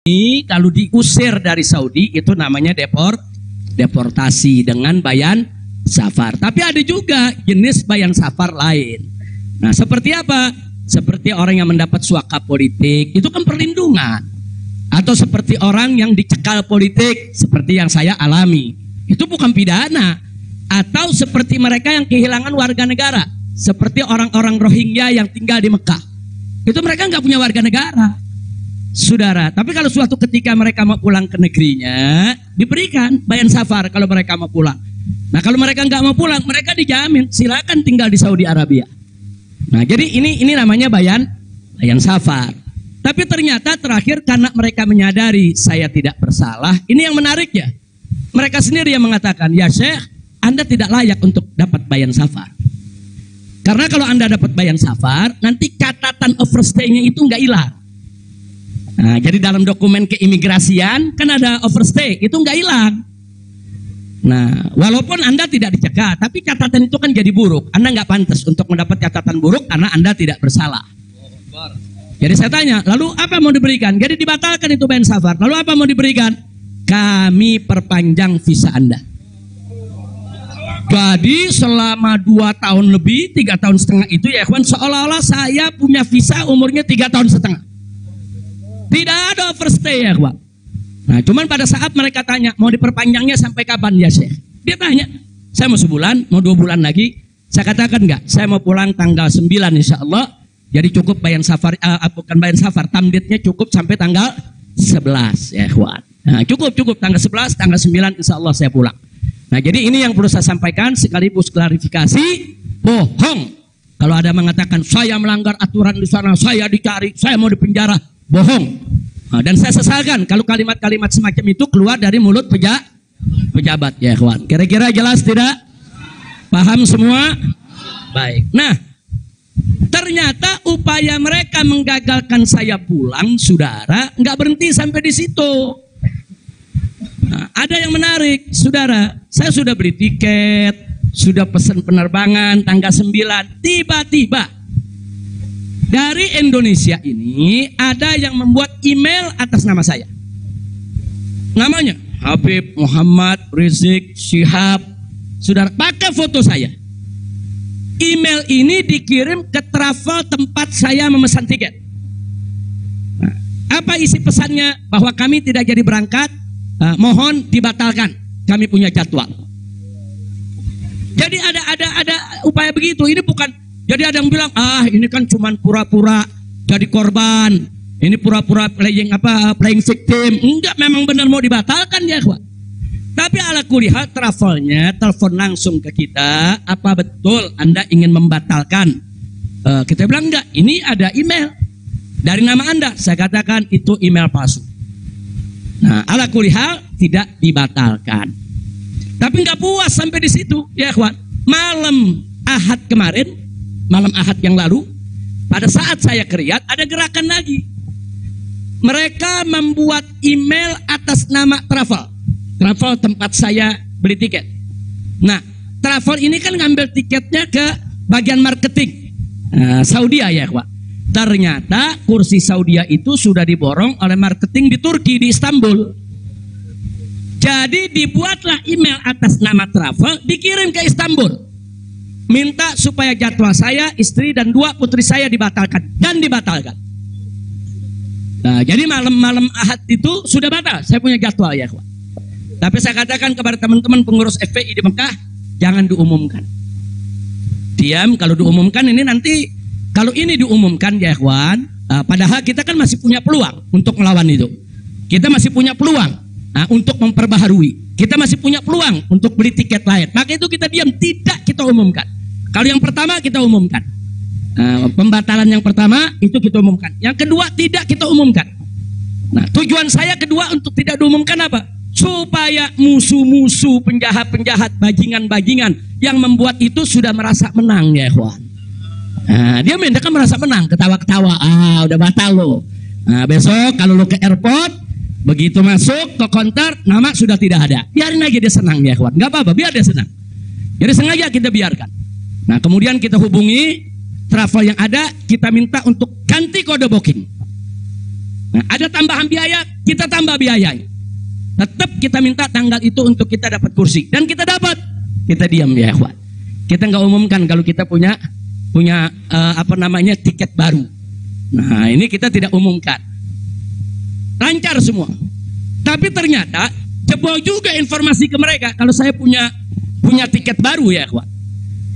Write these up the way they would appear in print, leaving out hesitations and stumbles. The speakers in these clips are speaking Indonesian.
Ini kalau diusir dari Saudi itu namanya deportasi dengan bayan safar. Tapi ada juga jenis bayan safar lain. Nah, seperti apa? Seperti orang yang mendapat suaka politik, itu kan perlindungan. Atau seperti orang yang dicekal politik, seperti yang saya alami, itu bukan pidana. Atau seperti mereka yang kehilangan warga negara, seperti orang-orang Rohingya yang tinggal di Mekah, itu mereka nggak punya warga negara, saudara. Tapi kalau suatu ketika mereka mau pulang ke negerinya, diberikan bayan safar kalau mereka mau pulang. Nah, kalau mereka nggak mau pulang, mereka dijamin silakan tinggal di Saudi Arabia. Nah, jadi ini namanya bayan safar. Tapi ternyata terakhir karena mereka menyadari saya tidak bersalah, ini yang menariknya. Mereka sendiri yang mengatakan, ya Syekh, Anda tidak layak untuk dapat bayan safar. Karena kalau Anda dapat bayan safar, nanti catatan overstay-nya itu nggak hilang. Nah, jadi dalam dokumen keimigrasian kan ada overstay, itu nggak hilang. Nah, walaupun Anda tidak dicegah, tapi catatan itu kan jadi buruk. Anda nggak pantas untuk mendapat catatan buruk karena Anda tidak bersalah. Jadi saya tanya, lalu apa mau diberikan? Jadi dibatalkan itu bayan safar. Lalu apa mau diberikan? Kami perpanjang visa Anda. Jadi selama 2 tahun lebih, 3 tahun setengah itu ya ikhwan, seolah-olah saya punya visa umurnya 3 tahun setengah. Tidak ada overstay ya ikhwan. Nah, cuman pada saat mereka tanya, mau diperpanjangnya sampai kapan ya Syekh? Dia tanya, saya mau sebulan, mau 2 bulan lagi. Saya katakan enggak, saya mau pulang tanggal 9 insya Allah. Jadi cukup bayan safar, bukan bayan safar, tamdidnya cukup sampai tanggal 11 ya ikhwan. Nah, cukup tanggal 11, tanggal 9 insya Allah saya pulang. Nah, jadi ini yang perlu saya sampaikan sekaligus klarifikasi, bohong. Kalau ada mengatakan saya melanggar aturan di sana, saya dicari, saya mau dipenjara, bohong. Nah, dan saya sesalkan kalau kalimat-kalimat semacam itu keluar dari mulut pejabat ya ikhwan. Kira-kira jelas tidak? Paham semua? Baik. Nah, ternyata upaya mereka menggagalkan saya pulang, saudara, nggak berhenti sampai di situ. Nah, ada yang menarik, saudara. Saya sudah beli tiket, sudah pesan penerbangan tanggal 9. Tiba-tiba dari Indonesia ini ada yang membuat email atas nama saya. Namanya Habib Muhammad Rizik Syihab. Saudara, pakai foto saya. Email ini dikirim ke travel tempat saya memesan tiket. Nah, apa isi pesannya? Bahwa kami tidak jadi berangkat. Mohon dibatalkan, kami punya jadwal. Jadi ada upaya begitu. Ini bukan. Jadi ada yang bilang, ini kan cuma pura-pura jadi korban. Ini pura-pura playing victim. Enggak, memang benar mau dibatalkan ya, Pak. Tapi ala kulihal travelnya telepon langsung ke kita. Apa betul Anda ingin membatalkan? Kita bilang enggak. Ini ada email dari nama Anda. Saya katakan itu email palsu. Nah, ala kulihal tidak dibatalkan. Tapi nggak puas sampai di situ, ya ikhwan. Malam Ahad kemarin, malam Ahad yang lalu, pada saat saya ke Riyadh, ada gerakan lagi. Mereka membuat email atas nama travel tempat saya beli tiket. Nah, travel ini kan ngambil tiketnya ke bagian marketing Saudi ya ikhwan. Ternyata kursi Saudi itu sudah diborong oleh marketing di Turki, di Istanbul. Jadi dibuatlah email atas nama travel, dikirim ke Istanbul. Minta supaya jadwal saya, istri dan 2 putri saya dibatalkan. Dan dibatalkan. Nah, jadi malam Ahad itu sudah batal. Saya punya jadwal ya. Tapi saya katakan kepada teman-teman pengurus FPI di Mekah, jangan diumumkan. Diam, kalau diumumkan ini nanti. Kalau ini diumumkan ya ikhwan, padahal kita kan masih punya peluang untuk melawan itu. Kita masih punya peluang untuk memperbaharui. Kita masih punya peluang untuk beli tiket lain. Maka itu kita diam, tidak kita umumkan. Kalau yang pertama kita umumkan. Pembatalan yang pertama itu kita umumkan. Yang kedua tidak kita umumkan. Nah, tujuan saya kedua untuk tidak diumumkan apa? Supaya musuh-musuh, penjahat-penjahat, bajingan-bajingan yang membuat itu sudah merasa menang ya ikhwan. Nah, dia kan merasa menang, ketawa-ketawa, udah batal lo. Nah, besok kalau lo ke airport, begitu masuk ke counter, nama sudah tidak ada. Biarin aja dia senang ya kawan, nggak apa-apa, biar dia senang. Jadi sengaja kita biarkan. Nah, kemudian kita hubungi travel yang ada, kita minta untuk ganti kode booking. Nah, ada tambahan biaya, kita berapa biayanya. Tetap kita minta tanggal itu untuk kita dapat kursi. Dan kita dapat. Kita diam ya ikhwan. Kita nggak umumkan kalau kita punya tiket baru. Nah ini kita tidak umumkan. Lancar semua. Tapi ternyata jebol juga informasi ke mereka kalau saya punya tiket baru ya ikhwan.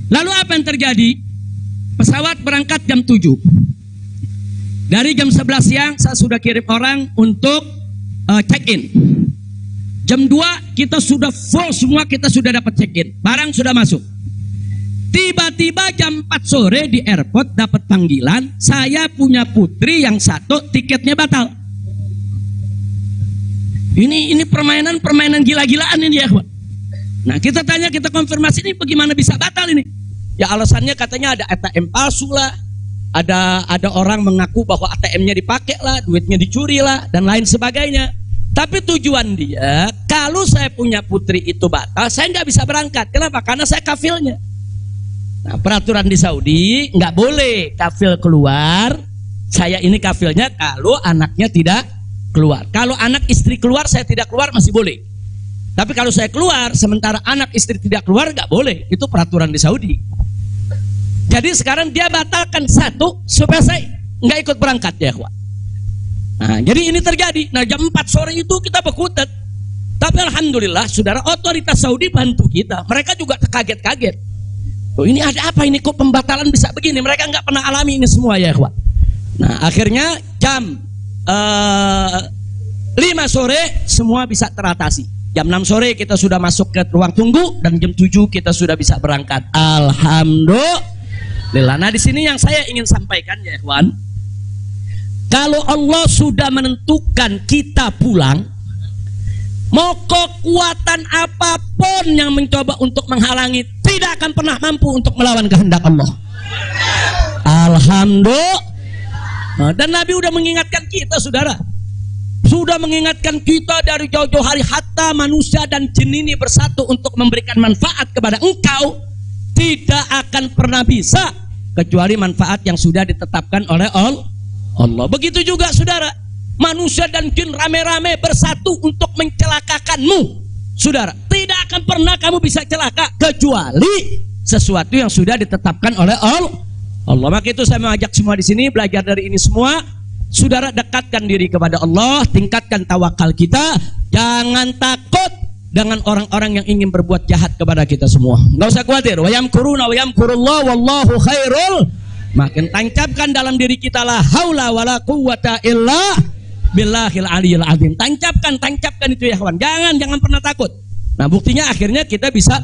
Lalu apa yang terjadi? Pesawat berangkat jam 7. Dari jam 11 siang saya sudah kirim orang untuk check-in. Jam 2 kita sudah full semua, kita sudah dapat check-in. Barang sudah masuk. Tiba-tiba jam 4 sore di airport dapat panggilan, saya punya putri yang satu tiketnya batal. Ini permainan gila-gilaan ini ya, Pak. Nah, kita tanya, kita konfirmasi ini bagaimana bisa batal ini? Ya alasannya katanya ada ATM palsu lah. Ada orang mengaku bahwa ATM-nya dipakai lah, duitnya dicuri lah, dan lain sebagainya. Tapi tujuan dia, kalau saya punya putri itu batal, saya nggak bisa berangkat. Kenapa? Karena saya kafilnya. Nah, peraturan di Saudi nggak boleh kafil keluar. Saya ini kafilnya kalau anaknya tidak keluar. Kalau anak istri keluar, saya tidak keluar masih boleh. Tapi kalau saya keluar, sementara anak istri tidak keluar, nggak boleh. Itu peraturan di Saudi. Jadi sekarang dia batalkan satu supaya saya nggak ikut berangkat ya, kawan. Nah, jadi ini terjadi. Nah, jam 4 sore itu kita berkutat. Tapi alhamdulillah, saudara, otoritas Saudi bantu kita. Mereka juga terkaget-kaget. Oh, ini ada apa ini? Kok pembatalan bisa begini? Mereka nggak pernah alami ini semua ya, kawan. Nah, akhirnya jam 5 sore semua bisa teratasi. Jam 6 sore kita sudah masuk ke ruang tunggu dan jam 7 kita sudah bisa berangkat. Alhamdulillah. Nah, di sini yang saya ingin sampaikan ya, kawan. Kalau Allah sudah menentukan kita pulang, mau kekuatan apapun yang mencoba untuk menghalangi tidak akan pernah mampu untuk melawan kehendak Allah. Alhamdulillah. Dan Nabi sudah mengingatkan kita, saudara. Sudah mengingatkan kita dari jauh-jauh hari, hatta manusia dan jin ini bersatu untuk memberikan manfaat kepada engkau, tidak akan pernah bisa kecuali manfaat yang sudah ditetapkan oleh Allah. Begitu juga saudara, manusia dan jin rame-rame bersatu untuk mencelakakanmu, saudara. Tidak akan pernah kamu bisa celaka kecuali sesuatu yang sudah ditetapkan oleh Allah. Maka itu saya mengajak semua di sini belajar dari ini semua. Saudara, dekatkan diri kepada Allah, tingkatkan tawakal kita, jangan takut dengan orang-orang yang ingin berbuat jahat kepada kita semua. Nggak usah khawatir. Wa yamkuruna wa yamkurullah wallahu khairul. Makin tancapkan dalam diri kita la haula wala quwwata illa billahil aliyil azim. Tancapkan itu ya kawan. Jangan pernah takut. Nah, buktinya akhirnya kita bisa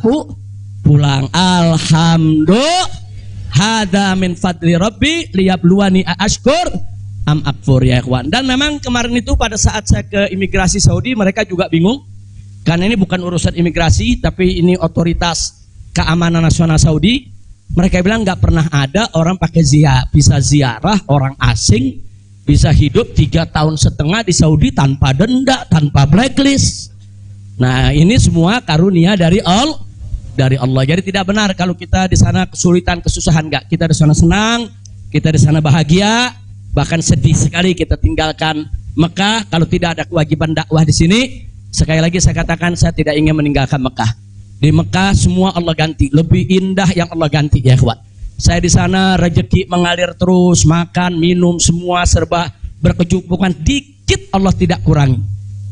pulang. Alhamdulillah. Hada min fadli rabbi liyabluwani ashkur am akfur ya kawan. Dan memang kemarin itu pada saat saya ke imigrasi Saudi, mereka juga bingung. Karena ini bukan urusan imigrasi, tapi ini otoritas keamanan nasional Saudi. Mereka bilang nggak pernah ada orang pakai bisa ziarah orang asing, bisa hidup 3,5 tahun di Saudi tanpa denda, tanpa blacklist. Nah, ini semua karunia dari Allah. Jadi tidak benar kalau kita di sana kesulitan, kesusahan. Nggak, kita di sana senang, kita di sana bahagia, bahkan sedih sekali kita tinggalkan Mekah kalau tidak ada kewajiban dakwah di sini. Sekali lagi saya katakan, saya tidak ingin meninggalkan Mekah. Di Mekah semua Allah ganti, lebih indah yang Allah ganti ya kawan. Saya di sana rezeki mengalir terus, makan, minum semua serba berkecukupan, dikit Allah tidak kurangi.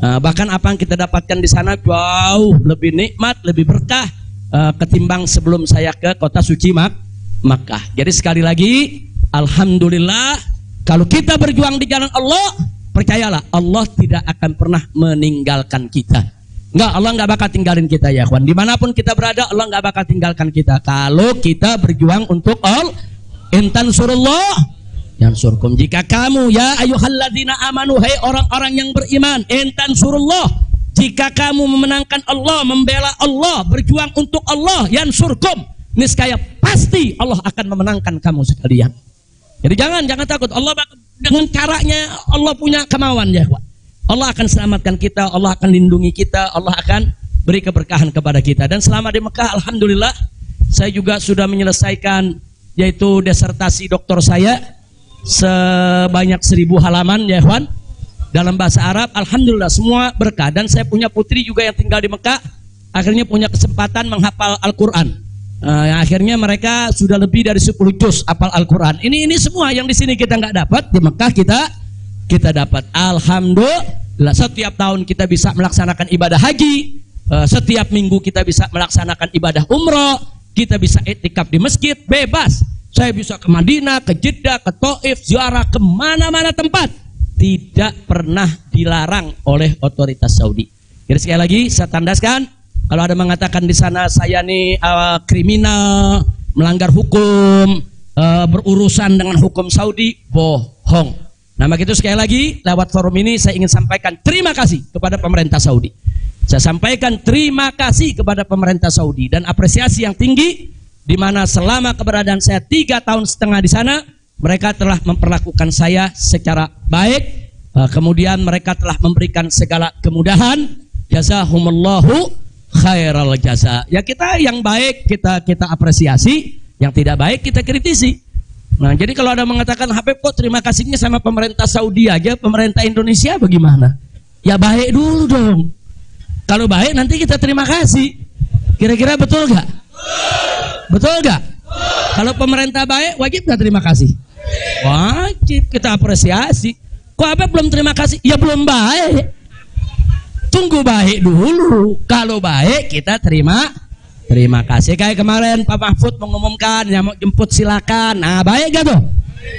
Bahkan apa yang kita dapatkan di sana jauh lebih nikmat, lebih berkah ketimbang sebelum saya ke kota suci Makkah. Jadi sekali lagi, alhamdulillah, kalau kita berjuang di jalan Allah, percayalah Allah tidak akan pernah meninggalkan kita. Enggak, Allah nggak bakal tinggalin kita ya kawan. Dimanapun kita berada, Allah nggak bakal tinggalkan kita. Kalau kita berjuang untuk Allah, intan surullah yang surkum. Jika kamu ya ayyuhalladzina amanu, hai orang-orang yang beriman, intan surullah, jika kamu memenangkan Allah, membela Allah, berjuang untuk Allah, yang surkum, niscaya pasti Allah akan memenangkan kamu sekalian. Jadi jangan takut. Allah dengan caranya Allah punya kemauan ya kawan. Allah akan selamatkan kita, Allah akan lindungi kita, Allah akan beri keberkahan kepada kita. Dan selama di Mekah, alhamdulillah, saya juga sudah menyelesaikan yaitu disertasi doktor saya sebanyak 1000 halaman ya kawan. dalam bahasa Arab. Alhamdulillah semua berkah. Dan saya punya putri juga yang tinggal di Mekah, akhirnya punya kesempatan menghafal Al-Quran. Akhirnya mereka sudah lebih dari 10 juz hafal Al-Quran. Ini semua yang di sini kita nggak dapat, di Mekah kita dapat. Alhamdulillah, setiap tahun kita bisa melaksanakan ibadah haji, setiap minggu kita bisa melaksanakan ibadah umroh, kita bisa iktikaf di masjid bebas. Saya bisa ke Madinah, ke Jeddah, ke Taif, ziarah kemana-mana tempat, tidak pernah dilarang oleh otoritas Saudi. Jadi sekali lagi saya tandaskan, kalau ada mengatakan di sana saya nih kriminal, melanggar hukum, berurusan dengan hukum Saudi, bohong. Nah begitu, sekali lagi lewat forum ini saya ingin sampaikan terima kasih kepada pemerintah Saudi. Saya sampaikan terima kasih kepada pemerintah Saudi dan apresiasi yang tinggi, di mana selama keberadaan saya 3,5 tahun di sana, mereka telah memperlakukan saya secara baik. Kemudian mereka telah memberikan segala kemudahan. Jazahumullahu khairal jaza. Ya, kita yang baik kita apresiasi, yang tidak baik kita kritisi. Nah, jadi kalau ada mengatakan Habib kok terima kasihnya sama pemerintah Saudi aja, pemerintah Indonesia bagaimana? Ya baik dulu dong. Kalau baik nanti kita terima kasih. Kira-kira betul gak? Betul gak? Kalau pemerintah baik wajib gak terima kasih? Wajib, kita apresiasi. Kok apa belum terima kasih? Ya belum baik. Tunggu baik dulu. Kalau baik kita terima kasih. Kayak kemarin Pak Mahfud mengumumkan yang mau jemput silakan. Nah baik gak tuh?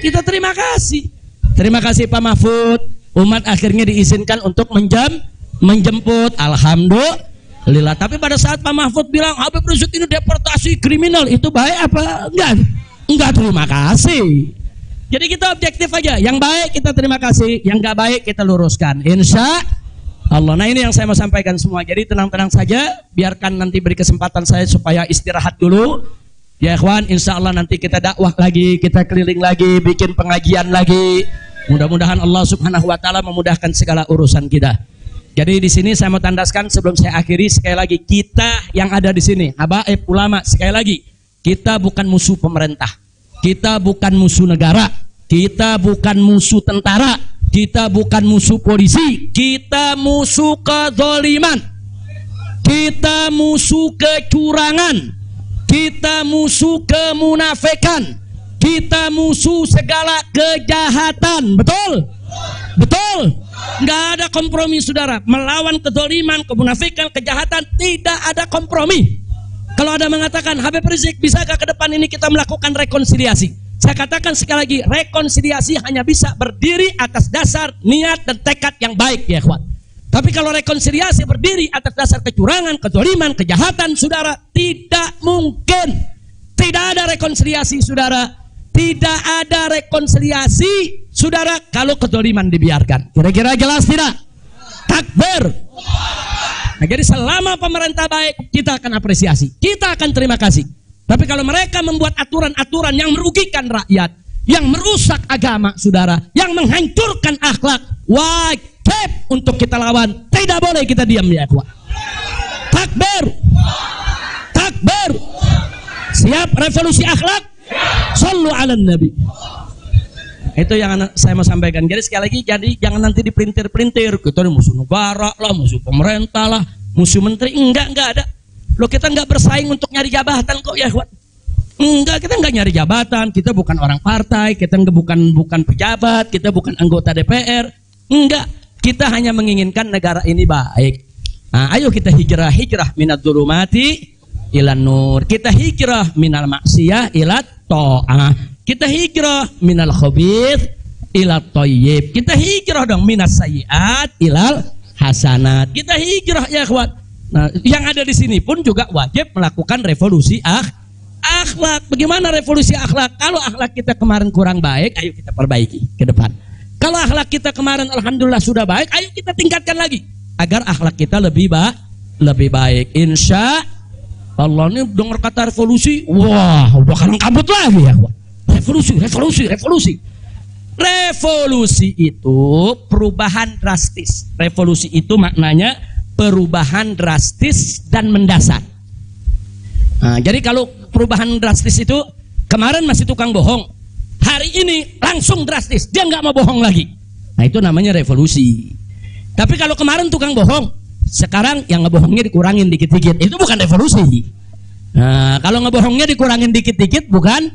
Kita terima kasih. Terima kasih Pak Mahfud. Umat akhirnya diizinkan untuk menjemput. Alhamdulillah. Tapi pada saat Pak Mahfud bilang Habib Rizik ini deportasi kriminal, itu baik apa? Enggak terima kasih. Jadi kita objektif aja. Yang baik kita terima kasih, yang enggak baik kita luruskan, insya Allah. Nah ini yang saya mau sampaikan semua. Jadi tenang-tenang saja, biarkan nanti beri kesempatan saya supaya istirahat dulu. Ya ikhwan, insya Allah nanti kita dakwah lagi, kita keliling lagi, bikin pengajian lagi. Mudah-mudahan Allah Subhanahu wa taala memudahkan segala urusan kita. Jadi di sini saya mau tandaskan sebelum saya akhiri, sekali lagi kita yang ada di sini, habaib ulama, sekali lagi kita bukan musuh pemerintah, kita bukan musuh negara, kita bukan musuh tentara, kita bukan musuh polisi, kita musuh kezaliman, kita musuh kecurangan, kita musuh kemunafikan, kita musuh segala kejahatan. Betul? Betul? Nggak ada kompromi saudara. Melawan kezaliman, kemunafikan, kejahatan, tidak ada kompromi. Kalau ada mengatakan Habib Rizik, bisakah ke depan ini kita melakukan rekonsiliasi? Saya katakan sekali lagi, rekonsiliasi hanya bisa berdiri atas dasar niat dan tekad yang baik ya ikhwan. Tapi kalau rekonsiliasi berdiri atas dasar kecurangan, kezaliman, kejahatan, saudara, tidak mungkin. Tidak ada rekonsiliasi saudara. Tidak ada rekonsiliasi saudara kalau kezaliman dibiarkan. Kira-kira jelas tidak? Takbir. Nah, jadi selama pemerintah baik, kita akan apresiasi, kita akan terima kasih. Tapi kalau mereka membuat aturan-aturan yang merugikan rakyat, yang merusak agama saudara, yang menghancurkan akhlak, wajib untuk kita lawan. Tidak boleh kita diam ya ikhwan. Takbir. Takbir. Siap revolusi akhlak? Sallu ala nabi. Itu yang saya mau sampaikan. Jadi sekali lagi, jadi jangan nanti dipelintir-pelintir kita ini musuh negara lah, musuh pemerintah lah, musuh menteri. Enggak ada. Loh, kita enggak bersaing untuk nyari jabatan kok ya ikhwan. Enggak, kita enggak nyari jabatan. Kita bukan orang partai, kita bukan pejabat, kita bukan anggota DPR. Enggak, kita hanya menginginkan negara ini baik. Nah, ayo kita hijrah minad dzulumati ilan nur. Kita hijrah minal maksiyah ilat ta'ah. Kita hijrah minal khabith ilat thayyib. Kita hijrah dong minas sayyiat ilal hasanat. Kita hijrah ya ikhwan. Nah, yang ada di sini pun juga wajib melakukan revolusi akhlak. Bagaimana revolusi akhlak? Kalau akhlak kita kemarin kurang baik, ayo kita perbaiki ke depan. Kalau akhlak kita kemarin alhamdulillah sudah baik, ayo kita tingkatkan lagi agar akhlak kita lebih baik. Insya Allah. Ini dengar kata revolusi, wah udah kalang kabut lagi ya. Revolusi. Revolusi itu perubahan drastis. Revolusi itu maknanya perubahan drastis dan mendasar. Nah, jadi kalau perubahan drastis itu kemarin masih tukang bohong, hari ini langsung drastis, dia nggak mau bohong lagi. Nah itu namanya revolusi. Tapi kalau kemarin tukang bohong, sekarang yang ngebohongnya dikurangin dikit-dikit, itu bukan revolusi. Nah kalau ngebohongnya dikurangin dikit-dikit bukan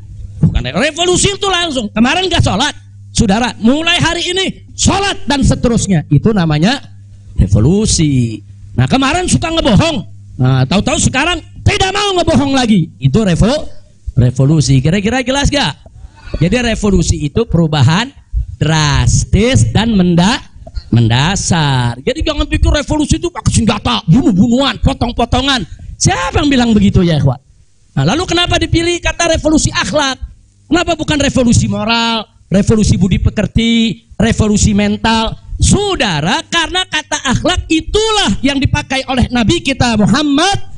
revolusi. Itu langsung kemarin gak sholat, saudara mulai hari ini sholat dan seterusnya, itu namanya revolusi. Nah kemarin suka ngebohong, nah tahu-tahu sekarang tidak mau ngebohong lagi, itu revolusi. Kira-kira jelas gak? Jadi revolusi itu perubahan drastis dan mendasar. Jadi jangan pikir revolusi itu pakai senjata, bunuh-bunuhan, potong-potongan. Siapa yang bilang begitu ya ikhwan? Nah, lalu kenapa dipilih kata revolusi akhlak? Kenapa bukan revolusi moral, revolusi budi pekerti, revolusi mental? Saudara, karena kata akhlak itulah yang dipakai oleh Nabi kita Muhammad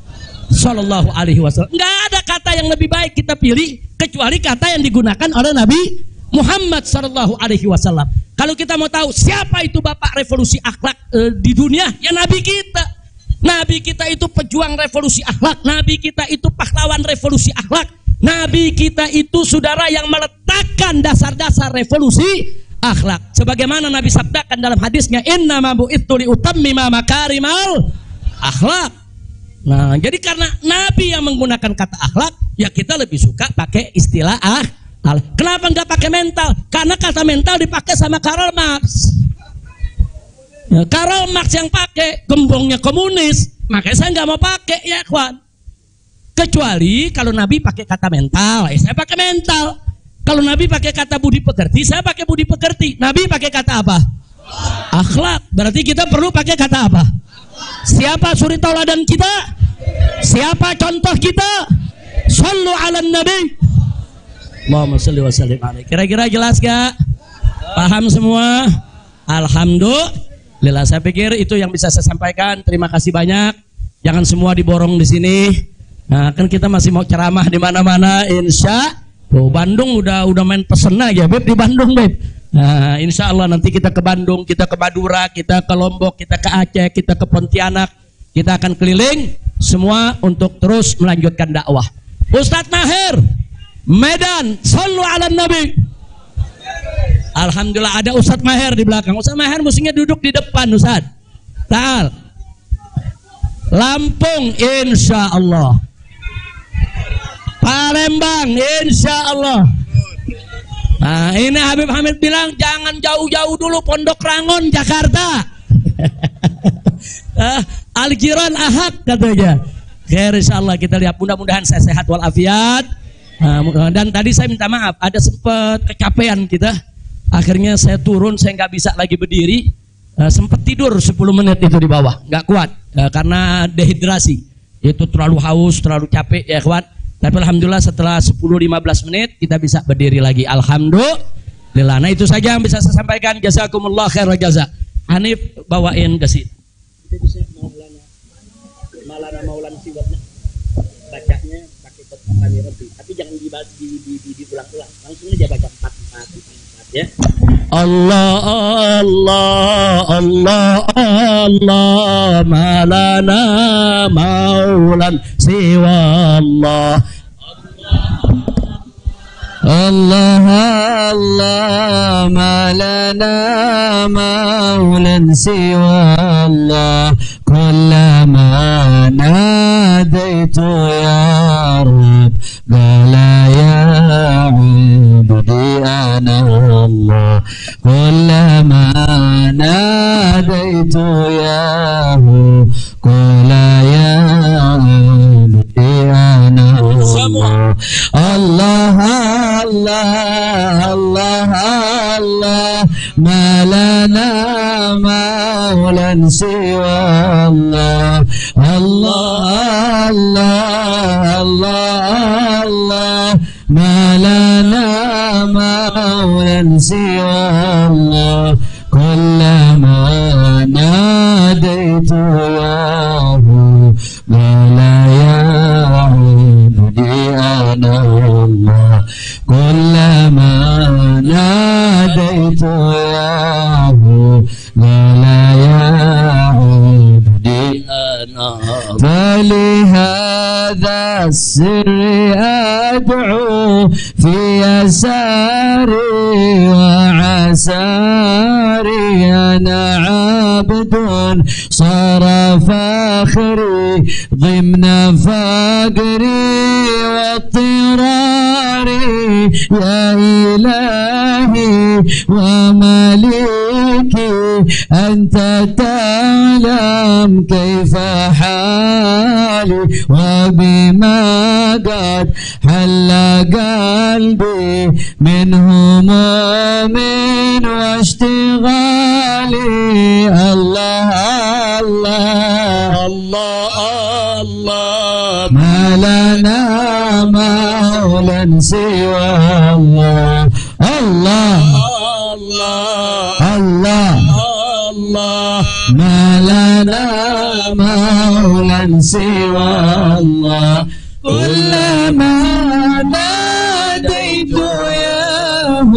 Sallallahu Alaihi Wasallam. Nggak ada kata yang lebih baik kita pilih kecuali kata yang digunakan oleh Nabi Muhammad Sallallahu Alaihi Wasallam. Kalau kita mau tahu siapa itu bapak revolusi akhlak di dunia, ya Nabi kita. Nabi kita itu pejuang revolusi akhlak. Nabi kita itu pahlawan revolusi akhlak. Nabi kita itu saudara yang meletakkan dasar-dasar revolusi akhlak. Sebagaimana Nabi sabdakan dalam hadisnya, innama bu'itsu liutammima makarimal akhlak. Nah, jadi karena Nabi yang menggunakan kata akhlak, ya kita lebih suka pakai istilah akhlak. Kenapa nggak pakai mental? Karena kata mental dipakai sama Karl Marx. Ya, Karl Marx yang pakai, gembongnya komunis, makanya saya nggak mau pakai ya kawan. Kecuali kalau Nabi pakai kata mental, ya saya pakai mental. Kalau Nabi pakai kata budi pekerti, saya pakai budi pekerti. Nabi pakai kata apa? Akhlak. Berarti kita perlu pakai kata apa? Siapa suri tauladan kita? Siapa contoh kita? Shallu ala nabi. Allahumma shalli wa sallim alaihi. Kira-kira jelas gak? Paham semua? Alhamdulillah. Saya pikir itu yang bisa saya sampaikan. Terima kasih banyak. Jangan semua diborong di sini. Nah, kan kita masih mau ceramah di mana-mana, insya. Bandung udah main pesen aja, Beb, di Bandung, Beb. Nah, insya Allah nanti kita ke Bandung, kita ke Madura, kita ke Lombok, kita ke Aceh, kita ke Pontianak. Kita akan keliling semua untuk terus melanjutkan dakwah. Ustadz Maher, Medan, sallu ala nabi. Alhamdulillah ada Ustadz Maher di belakang. Ustadz Maher mestinya duduk di depan, Ustadz. Ta'al. Lampung, insya Allah. Palembang, insya Allah. Nah, ini Habib Hamid bilang jangan jauh-jauh dulu, Pondok Rangon, Jakarta. Al-Jiran Ahad katanya. Khair, insyaallah kita lihat, mudah-mudahan saya sehat walafiat. Dan tadi saya minta maaf, ada sempat kecapean kita. Akhirnya saya turun, saya nggak bisa lagi berdiri. Sempat tidur 10 menit itu di bawah, nggak kuat karena dehidrasi. Itu terlalu haus, terlalu capek ya kawan. Tapi alhamdulillah setelah 10-15 menit kita bisa berdiri lagi. Alhamdulillah. Nah itu saja yang bisa saya sampaikan. Jazakumullah khairan jazak. Hanif bawain ke sini. Itu bisa Maulana siwatnya. Bacanya pakai kata Rabbi. Tapi jangan diulang-ulang. Langsung aja baca 4 ya. Allah Allah Allah Allah malana maulan siwa Allah Allah Allah malana maulan siwa Allah kullama nadaitu ya Rabb qala ya abdi ana Allah kullama nadaitu ya qala ya abdi ana Allah Allah Allah Allah Allah malana maulan siwa Allah Allah Allah Allah Allah malana maulan siwa Allah kullama nadaitu yahu qala ya abdi ana Allah kullama nadaitu yahu qala ya abdi ana فلهذا السر أدعو في يساري وعساري أنا عبد صار فخري ضمن فقري واضطراري يا إلهي ومليكي أنت تعلم كيف حالي وبما قد حل قلبي من هموم واشتغالي الله الله الله الله ما لنا مولا سوى الله الله الله الله الله ما لنا مولا سوى الله كلما ناديت ياه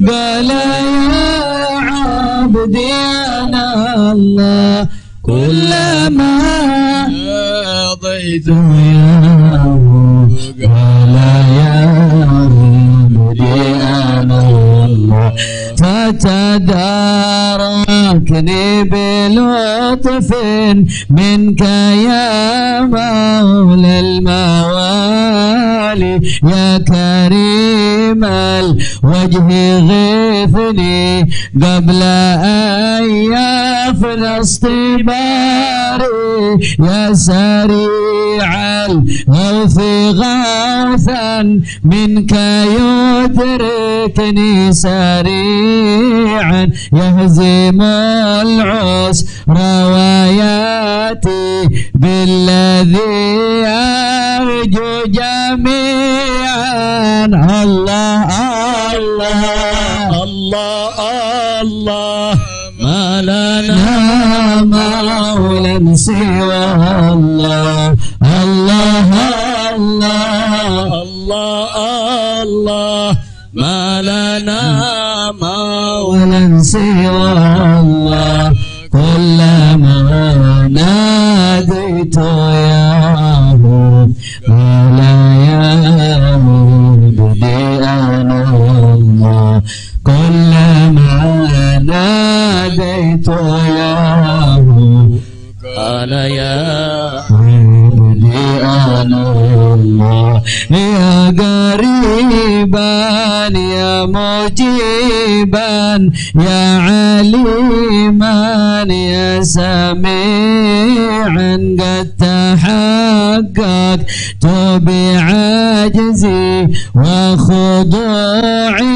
قال يا عبدي أنا الله كلما ناديت ياه قال يا عبدي أنا الله فتداركني بلطف منك يا مولى الموالي يا كريم الوجه غثني قبل أن يفنى اصطباري يا سريع الغوث غوثا منك يدركني سريعا يهزم العسر وياتي بالذي أرجو جميعا الله الله الله الله ما لنا مولا سوى الله الله الله الله الله ما لنا مولا سوى الله كلما ناديت ياه قال يا عبدي أنا الله كلما ناديت ياه قال يا عبدي أنا الله يا قريبا يا مجيبا يا عليما يا سميعا قد تحققت بعجزي وخضوعي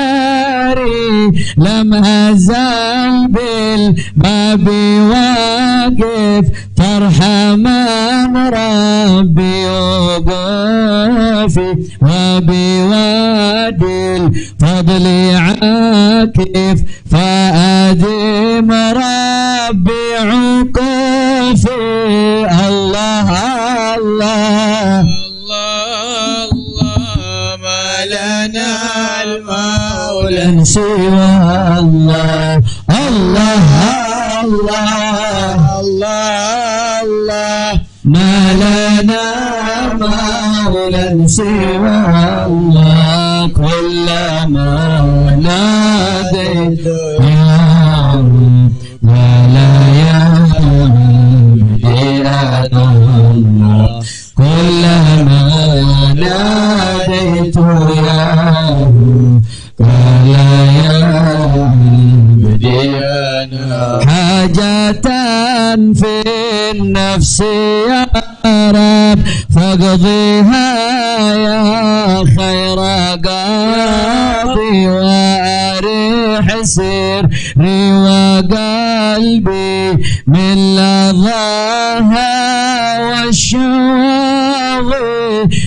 وانكساري لم أزل بالباب واقف فارحمن ربي وقافي وبوادي الفضل عاكف فأدم ربي عقوفي الله الله الله ما لنا المولى سوى الله الله الله الله الله ما لنا مولا سوى الله كلما ناديت يا ولا يا عبدي أنا الله كلما ناديت يا قال يا عبدي أنا حاجة في النفس يا رب فاقضيها يا خير قاضي وأريح سري وقلبي من لظاها والشوق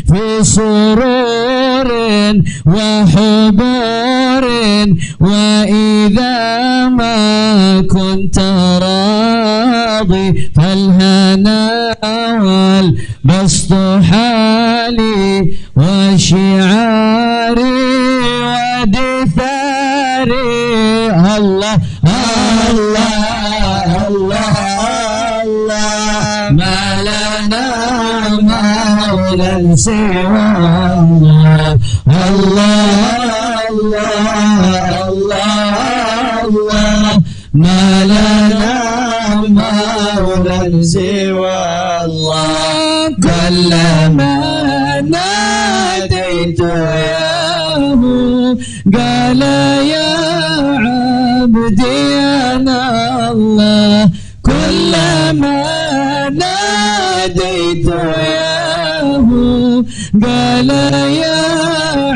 في سرور وحبور وإذا ما كنت راضي فالهنا والبسط حالي وشعاري ودثاري الله الله الله الله ما لنا مولا سوى الله الله الله الله سوى الله كلما ناديت ياه قال يا عبدي أنا الله كلما ناديت ياه قال يا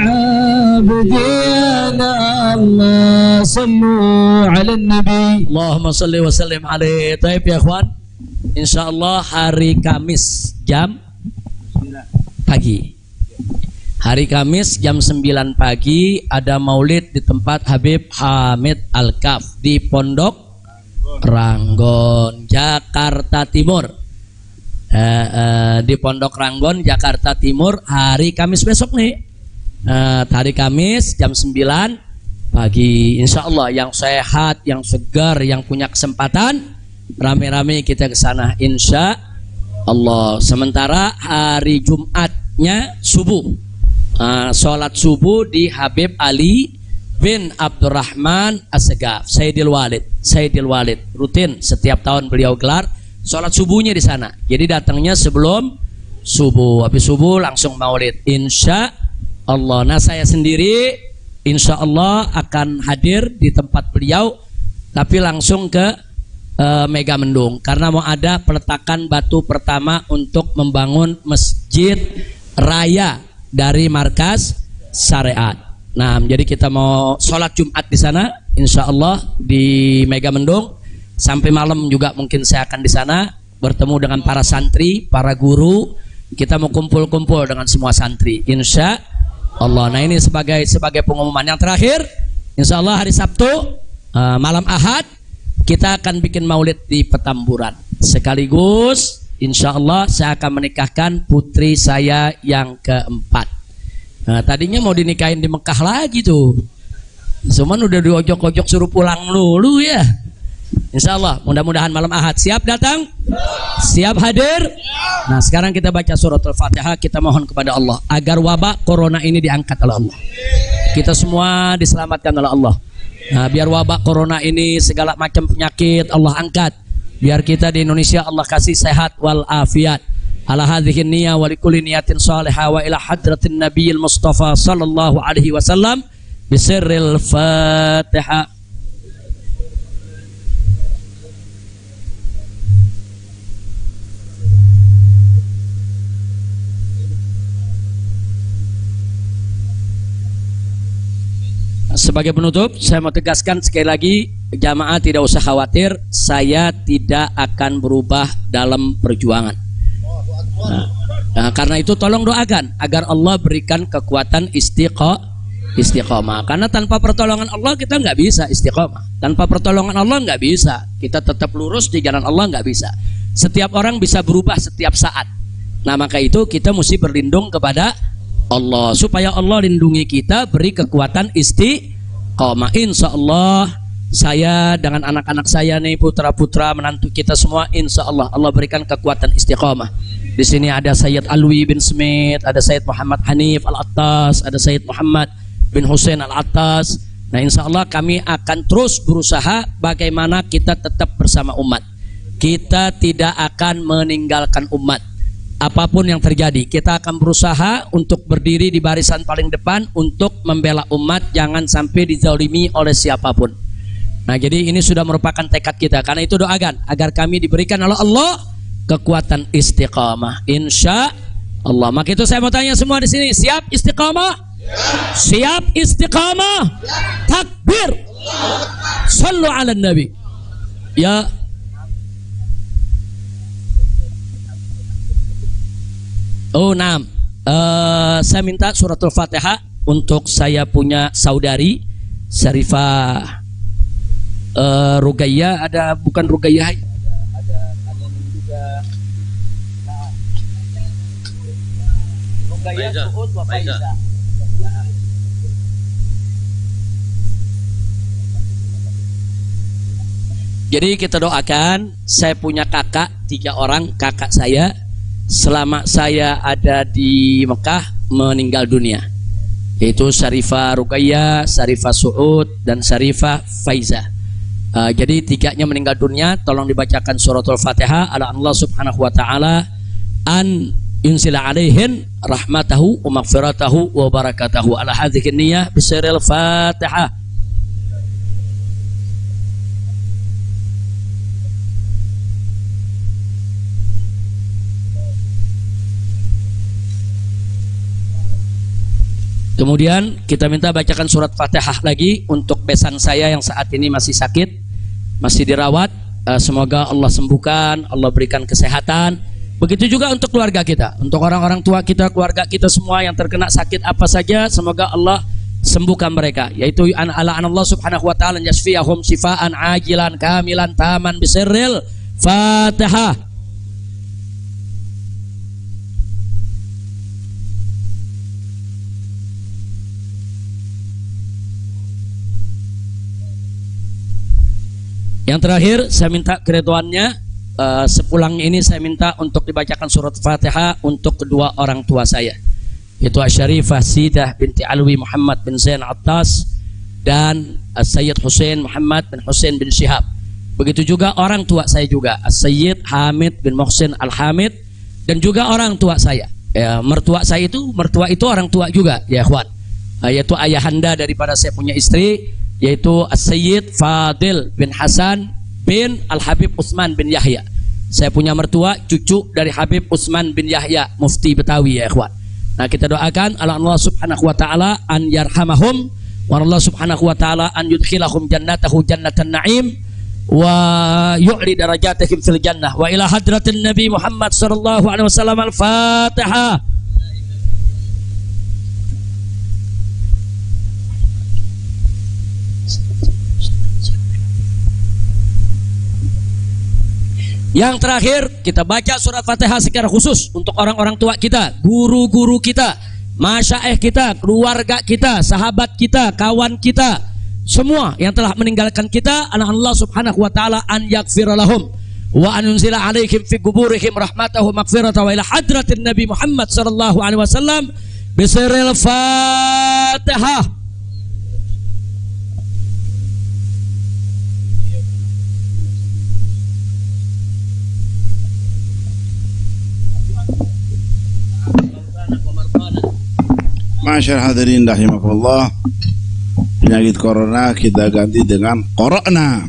عبدي أنا الله صلوا على النبي Allahumma salli wa sallim alaihi. Taib ya ikhwan, insyaallah hari Kamis jam pagi. Hari Kamis jam 9 pagi ada maulid di tempat Habib Hamid Al-Kaf di Pondok Ranggon, Jakarta Timur. Di Pondok Ranggon, Jakarta Timur, hari Kamis besok nih. Hari Kamis jam 9 pagi, insya Allah yang sehat, yang segar, yang punya kesempatan rame-rame kita ke sana insya Allah. Sementara hari Jumatnya subuh, sholat subuh di Habib Ali bin Abdurrahman As-Segaf, Sayyidil Walid, rutin setiap tahun beliau gelar sholat subuhnya di sana. Jadi datangnya sebelum subuh, habis subuh langsung maulid insya Allah. Nah saya sendiri insya Allah akan hadir di tempat beliau, tapi langsung ke Megamendung karena mau ada peletakan batu pertama untuk membangun masjid raya dari markas syariat. Nah, jadi kita mau sholat Jumat di sana, insya Allah di Megamendung. Sampai malam juga mungkin saya akan di sana bertemu dengan para santri, para guru. Kita mau kumpul-kumpul dengan semua santri, insya Allah. Nah ini sebagai pengumuman yang terakhir, insya Allah hari Sabtu malam Ahad kita akan bikin maulid di Petamburan. Sekaligus insya Allah saya akan menikahkan putri saya yang keempat. Nah, tadinya mau dinikahin di Mekah lagi tuh, cuman udah diojok-ojok suruh pulang dulu ya. Insya Allah mudah-mudahan malam Ahad. Siap datang? Siap hadir? Nah sekarang kita baca suratul Fatihah. Kita mohon kepada Allah agar wabah corona ini diangkat oleh Allah, kita semua diselamatkan oleh Allah. Nah, biar wabah corona ini segala macam penyakit Allah angkat, biar kita di Indonesia Allah kasih sehat wal afiat. Ala hadhihi niyah wa likulli niyatin salihah wa ila hadratin nabiyil mustafa sallallahu alaihi wasallam bisirril Fatihah. Sebagai penutup, saya mau tegaskan sekali lagi, jamaah tidak usah khawatir, saya tidak akan berubah dalam perjuangan. Nah, karena itu tolong doakan agar Allah berikan kekuatan istiqomah. Karena tanpa pertolongan Allah kita nggak bisa istiqomah. Tanpa pertolongan Allah nggak bisa. Kita tetap lurus di jalan Allah nggak bisa. Setiap orang bisa berubah setiap saat. Nah maka itu kita mesti berlindung kepada Allah supaya Allah lindungi kita, beri kekuatan istiqomah. Insya Allah saya dengan anak-anak saya nih, putra-putra menantu kita semua, insya Allah Allah berikan kekuatan istiqomah. Di sini ada Sayyid Alwi bin Smith, ada Sayyid Muhammad Hanif Al-Attas, ada Sayyid Muhammad bin Hussein Al-Attas. Nah insya Allah kami akan terus berusaha bagaimana kita tetap bersama umat. Kita tidak akan meninggalkan umat. Apapun yang terjadi, kita akan berusaha untuk berdiri di barisan paling depan untuk membela umat, jangan sampai dizalimi oleh siapapun. Nah jadi ini sudah merupakan tekad kita. Karena itu doakan agar kami diberikan oleh Allah kekuatan istiqamah insya Allah. Maka itu saya mau tanya semua di sini, siap istiqamah? Siap istiqamah? Takbir. Sallu ala nabi. Ya. Oh nah, saya minta suratul Fatihah untuk saya punya saudari Syarifah Rugayyah. Ada bukan Rugayyah, ada juga Rugayyah Suud wa Faiza. Jadi kita doakan, saya punya kakak 3 orang, kakak saya selama saya ada di Mekah meninggal dunia, yaitu Syarifah Rugayyah, Syarifah Suud, dan Syarifah Faiza. Jadi tiganya meninggal dunia, tolong dibacakan suratul Fatihah ala Allah subhanahu wa ta'ala an yunsila alaihin rahmatahu wa maghfiratahu wa barakatahu ala hadhihi niyah bisiril Fatihah. Kemudian kita minta bacakan surat Fatihah lagi untuk besan saya yang saat ini masih sakit, masih dirawat. Semoga Allah sembuhkan, Allah berikan kesehatan. Begitu juga untuk keluarga kita, untuk orang-orang tua kita, keluarga kita semua yang terkena sakit apa saja, semoga Allah sembuhkan mereka. Yaitu ala Allah subhanahu wa ta'ala yasfiyahum sifaan ajilan kamilan taman bisirril Fatihah. Yang terakhir saya minta keridhaannya, sepulang ini saya minta untuk dibacakan surat Fatihah untuk kedua orang tua saya, yaitu Asy-Syarifah Sidah binti Alwi Muhammad bin Zain Attas dan Sayyid Husain Muhammad bin Husain bin Syihab. Begitu juga orang tua saya juga, Sayyid Hamid bin Muhsin Al-Hamid, dan juga orang tua saya. Mertua saya itu, mertua itu orang tua juga ya ikhwan, yaitu ayahanda daripada saya punya istri, yaitu Sayyid Fadil bin Hasan bin Al-Habib Utsman bin Yahya. Saya punya mertua cucu dari Habib Utsman bin Yahya, mufti Betawi ya ikhwan. Nah, kita doakan Allah subhanahu wa ta'ala an yarhamahum wa Allah subhanahu wa ta'ala an yudkhilahum jannatahu jannatan na'im wa yu'li darajatihim fil jannah wa ila hadratin Nabi Muhammad sallallahu alaihi wasallam. Al-Fatihah. Yang terakhir, kita baca surat Fatihah secara khusus untuk orang-orang tua kita, guru-guru kita, masyaikh kita, keluarga kita, sahabat kita, kawan kita, semua yang telah meninggalkan kita. Allah subhanahu wa ta'ala an yaghfira lahum wa an yunzila alaihim fi quburihim rahmatahu maghfiratahu wa ila hadratin Nabi Muhammad sallallahu alaihi wasallam bisirril Fatihah. Masyaallah hadirin rahimakumullah. Penyakit corona kita ganti dengan Qara'na.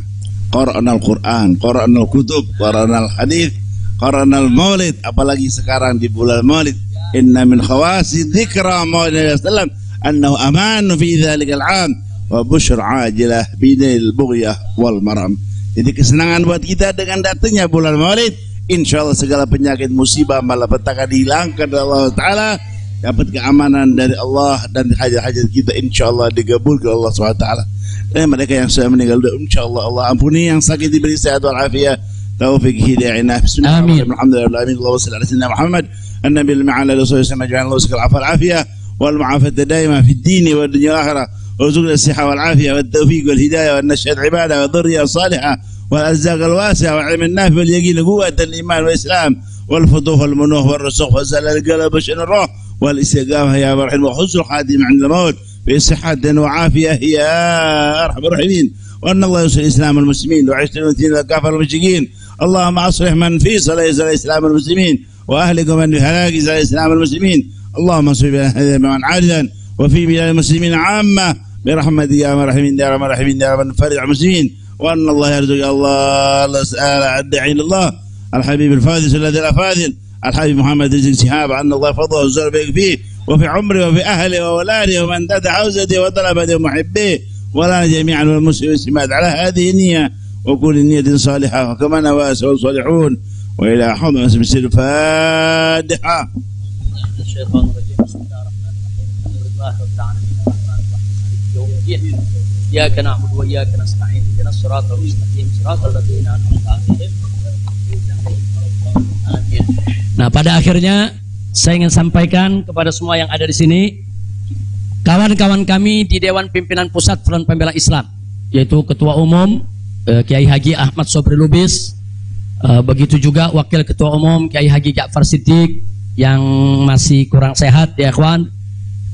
Qara'nal Quran, Qara'nal Kutub, Qara'nal Hadis, Qara'nal Maulid. Apalagi sekarang di bulan Maulid, inna min khawasi dzikra Muhammad sallallahu annahu amanu fi dzalikal 'am wa busyra ajilah bidil bughyah wal maram. Jadi kesenangan buat kita dengan datangnya bulan Maulid. Insyaallah segala penyakit musibah malapetaka dihilangkan oleh Allah Ta'ala, dapat keamanan dari Allah, dan hajat-hajat kita insyaallah digabulkan Allah SWT. Dan mereka yang sudah meninggal insyaallah Allah ampuni, yang sakit diberi sehat wal afiat, taufik hidayah inah. Bismillahirrahmanirrahim. Alhamdulillah Allahumma shalli ala sayyidina Muhammad an-nabi al-ma'ala rasulullah sallallahu alaihi wasallam al afiyah wal mu'afata daima fi ad-din wa ad-dunya wal akhirah. warzuqna as-sihha wal afiyah wat tawfiq wal hidayah wan nashhad ibadah wa dhurriyyah salihah wal arzaq al wasi'ah wal ilm an-nafi wal yaqin quwwat al-iman wal islam wal futuh wal munuh wal rusuq wa zalal al-qalb wa shan ar-ruh والاستقامة يا مرحم وحسن الخاتم عند الموت بصحة وعافية يا أرحم الراحمين. وأن الله ينصر الإسلام والمسلمين وعشت المسلمين والكافر والمشركين. اللهم أصلح من في صلاة الإسلام والمسلمين وأهلك من في هلاك صلاة الإسلام والمسلمين. اللهم انصر بنا هذا من عاجلا وفي بلاد المسلمين عامة برحمتك يا مرحمين يا رب الراحمين يا رب فرج المسلمين. وأن الله يرزق الله الداعي إلى الله الحبيب الفاضل الذي الأفاضل الحبيب محمد رزق شهاب أن الله فضله وزر بك فيه وفي عمره وفي أهله وأولاده ومن دد حوزته وطلبته ومحبيه ولا جميعا والمسلمين والمسلمات على هذه النية وكل نية صالحة وكما نوى الصالحون وإلى حضن بسم الفاتحة. الشيطان الرجيم بسم الله الرحمن الرحيم الحمد لله رب العالمين الرحمن الرحيم مالك يوم الدين إياك نعبد وإياك نستعين اهدنا الصراط المستقيم صراط الذين أنعمت عليهم. Nah, pada akhirnya saya ingin sampaikan kepada semua yang ada di sini, kawan-kawan kami di Dewan Pimpinan Pusat Front Pembela Islam, yaitu Ketua Umum Kiai Haji Ahmad Sobri Lubis, begitu juga Wakil Ketua Umum Kiai Haji Ja'far Siddiq yang masih kurang sehat ya ikhwan,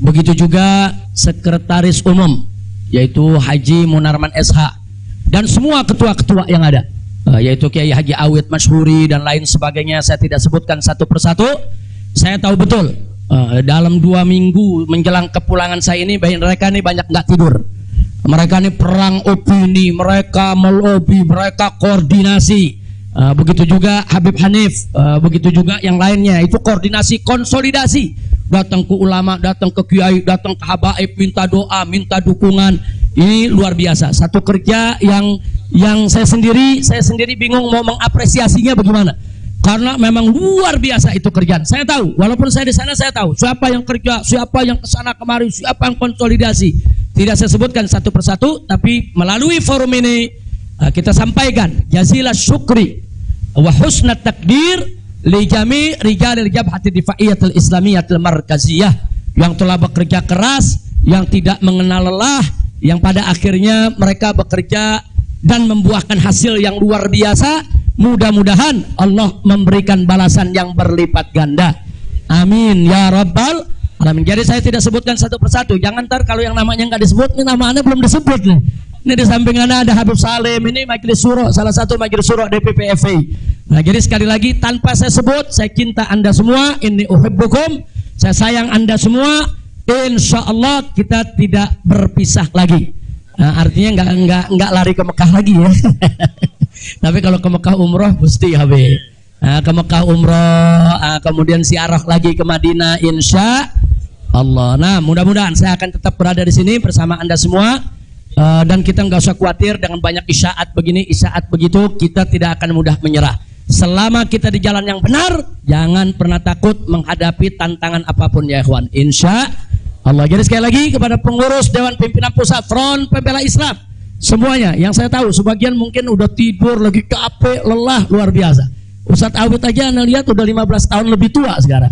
begitu juga Sekretaris Umum yaitu Haji Munarman SH, dan semua ketua-ketua yang ada, yaitu Kiai Haji Awid Masyhuri dan lain sebagainya. Saya tidak sebutkan satu persatu. Saya tahu betul dalam 2 minggu menjelang kepulangan saya ini, mereka ini banyak nggak tidur. Mereka ini perang opini, mereka melobi, mereka koordinasi. Begitu juga Habib Hanif, begitu juga yang lainnya. Itu koordinasi, konsolidasi. Datang ke ulama, datang ke kiai, datang ke habaib, minta doa, minta dukungan. Ini luar biasa. Satu kerja yang saya sendiri bingung mau mengapresiasinya bagaimana. Karena memang luar biasa itu kerjaan. Saya tahu, walaupun saya di sana saya tahu siapa yang kerja, siapa yang kesana kemari, siapa yang konsolidasi. Tidak saya sebutkan satu persatu, tapi melalui forum ini kita sampaikan jazilah syukri wa husnat takdir li jami' rijalil jabhati difaiyatil islamiyatil markaziyah yang telah bekerja keras, yang tidak mengenal lelah, yang pada akhirnya mereka bekerja dan membuahkan hasil yang luar biasa. Mudah-mudahan Allah memberikan balasan yang berlipat ganda. Amin ya rabbal alamin. Jadi saya tidak sebutkan satu persatu. Jangan ntar kalau yang namanya nggak disebut, ini namanya belum disebut nih. Ini di samping ada Habib Salim, ini majelis syuro, salah satu majelis syuro DPP FI. Nah, jadi sekali lagi tanpa saya sebut, saya cinta Anda semua. Inni uhibbukum, saya sayang Anda semua. Insya Allah kita tidak berpisah lagi. Nah, artinya nggak lari ke Mekah lagi ya. Tapi kalau ke Mekah umroh mesti Habib. Nah, ke Mekah umroh, kemudian ziarah lagi ke Madinah, insya Allah. Nah, mudah-mudahan saya akan tetap berada di sini bersama Anda semua. Dan kita nggak usah khawatir dengan banyak isyaat begini, isyaat begitu, kita tidak akan mudah menyerah. Selama kita di jalan yang benar, jangan pernah takut menghadapi tantangan apapun ya ikhwan. Insya Allah. Jadi sekali lagi kepada pengurus Dewan Pimpinan Pusat Front Pembela Islam, semuanya yang saya tahu, sebagian mungkin udah tidur, lagi capek, lelah, luar biasa. Ustadz Awid aja anda lihat udah 15 tahun lebih tua sekarang.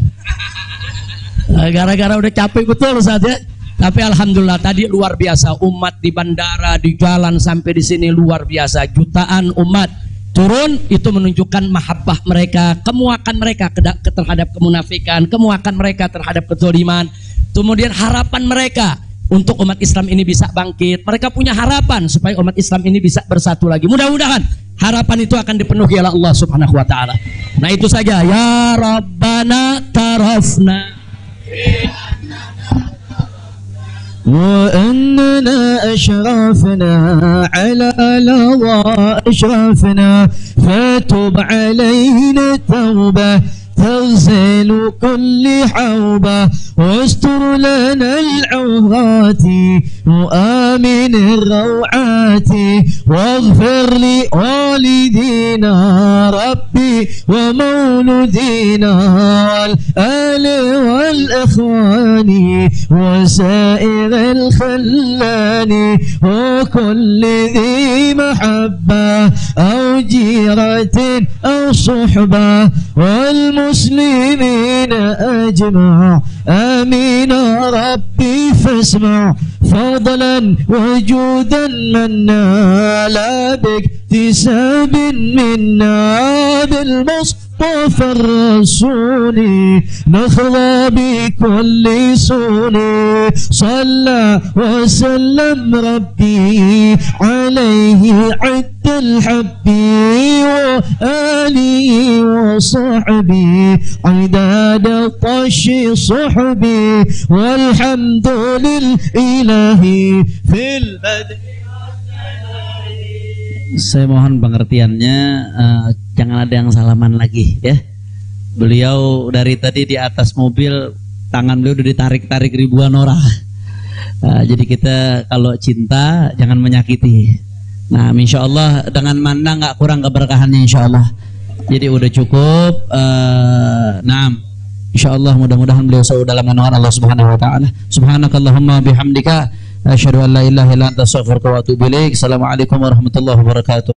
Gara-gara udah capek betul Ustadz ya. Tapi alhamdulillah tadi luar biasa, umat di bandara, di jalan sampai di sini luar biasa. Jutaan umat turun, itu menunjukkan mahabbah mereka, kemuakan mereka terhadap kemunafikan, kemuakan mereka terhadap kezaliman. Kemudian harapan mereka untuk umat Islam ini bisa bangkit. Mereka punya harapan supaya umat Islam ini bisa bersatu lagi. Mudah-mudahan harapan itu akan dipenuhi oleh Allah Subhanahu wa taala. Nah, itu saja. Ya Rabbana tarafna وأننا أشرفنا على لظى أشرفنا فتب علينا توبة تغسل كل حوبة واستر لنا العورات وآمن الروعات واغفر لوالدينا ربي ومولدينا والآل والإخوان وسائر الخلان وكل ذي محبة أو جيرة أو صحبة والمسلمين أجمع آمين ربي فاسمع فضلا وجودا منا لا باكتساب منا بالمصطفى الرسول نخضى بكل سون صلى وسلم ربي عليه عد الحبي وآله وصحبي عداد طش صحبي والحمد لله في البدء. Saya mohon pengertiannya, jangan ada yang salaman lagi ya. Beliau dari tadi di atas mobil, tangan beliau udah ditarik-tarik ribuan orang. Jadi kita kalau cinta jangan menyakiti. Nah, insya Allah dengan mana nggak kurang keberkahannya insya Allah. Jadi udah cukup. Nah, insya Allah mudah-mudahan beliau selalu dalam naungan Allah Subhanahu Wa Taala. Subhanakallahumma bihamdika asyhadu an la ilaha illa anta astaghfiruka wa atubu ilaik. Assalamualaikum warahmatullahi wabarakatuh.